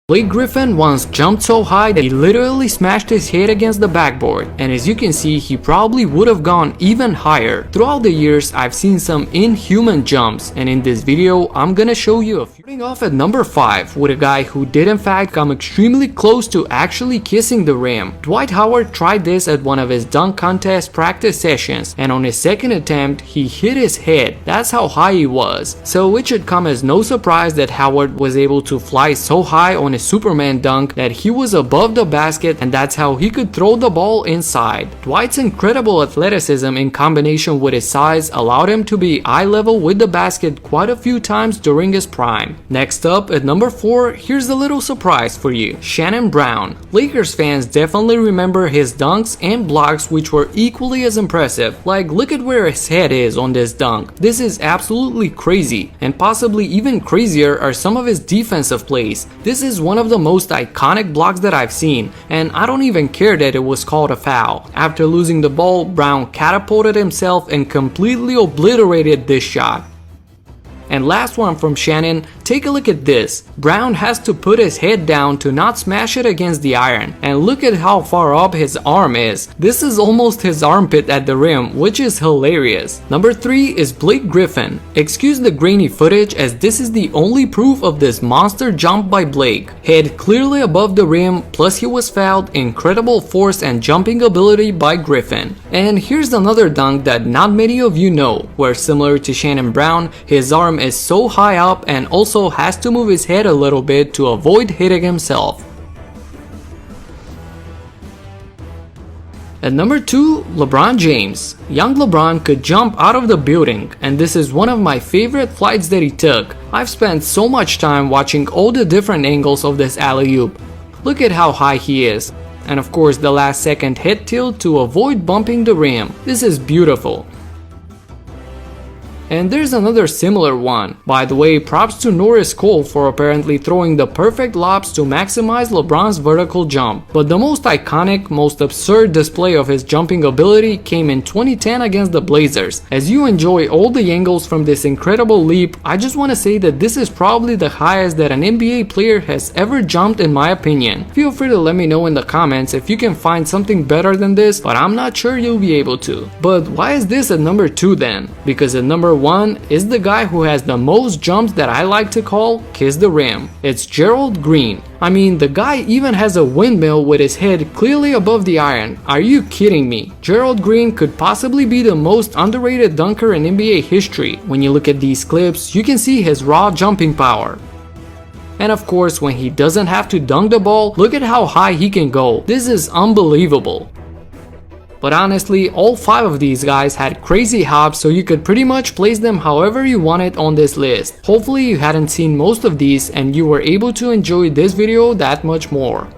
Blake Griffin once jumped so high that he literally smashed his head against the backboard, and as you can see, he probably would have gone even higher. Throughout the years, I've seen some inhuman jumps, and in this video, I'm gonna show you a few. Starting off at number 5 with a guy who did in fact come extremely close to actually kissing the rim. Dwight Howard tried this at one of his dunk contest practice sessions, and on his second attempt, he hit his head. That's how high he was. So it should come as no surprise that Howard was able to fly so high on his Superman dunk that he was above the basket, and that's how he could throw the ball inside. Dwight's incredible athleticism in combination with his size allowed him to be eye level with the basket quite a few times during his prime. Next up at number 4, here's a little surprise for you: Shannon Brown. Lakers fans definitely remember his dunks and blocks, which were equally as impressive. Like, look at where his head is on this dunk. This is absolutely crazy, and possibly even crazier are some of his defensive plays. This is one of the most iconic blocks that I've seen, and I don't even care that it was called a foul. After losing the ball, Brown catapulted himself and completely obliterated this shot. And last one from Shannon, take a look at this. Brown has to put his head down to not smash it against the iron, and look at how far up his arm is. This is almost his armpit at the rim, which is hilarious. Number 3 is Blake Griffin. Excuse the grainy footage, as this is the only proof of this monster jump by Blake. Head clearly above the rim, plus he was fouled. Incredible force and jumping ability by Griffin. And here's another dunk that not many of you know, where similar to Shannon Brown, his arm is so high up and also has to move his head a little bit to avoid hitting himself. At number 2, LeBron James. Young LeBron could jump out of the building, and this is one of my favorite flights that he took. I've spent so much time watching all the different angles of this alley-oop. Look at how high he is. And of course the last second head tilt to avoid bumping the rim. This is beautiful. And there's another similar one. By the way, props to Norris Cole for apparently throwing the perfect lobs to maximize LeBron's vertical jump. But the most iconic, most absurd display of his jumping ability came in 2010 against the Blazers. As you enjoy all the angles from this incredible leap, I just want to say that this is probably the highest that an NBA player has ever jumped in my opinion. Feel free to let me know in the comments if you can find something better than this, but I'm not sure you'll be able to. But why is this at number 2 then? Because at number 1 is the guy who has the most jumps that I like to call kiss the rim. It's Gerald Green. I mean, the guy even has a windmill with his head clearly above the iron. Are you kidding me? Gerald Green could possibly be the most underrated dunker in NBA history. When you look at these clips, you can see his raw jumping power. And of course, when he doesn't have to dunk the ball, look at how high he can go. This is unbelievable. But honestly, all 5 of these guys had crazy hops, so you could pretty much place them however you wanted on this list. Hopefully you hadn't seen most of these and you were able to enjoy this video that much more.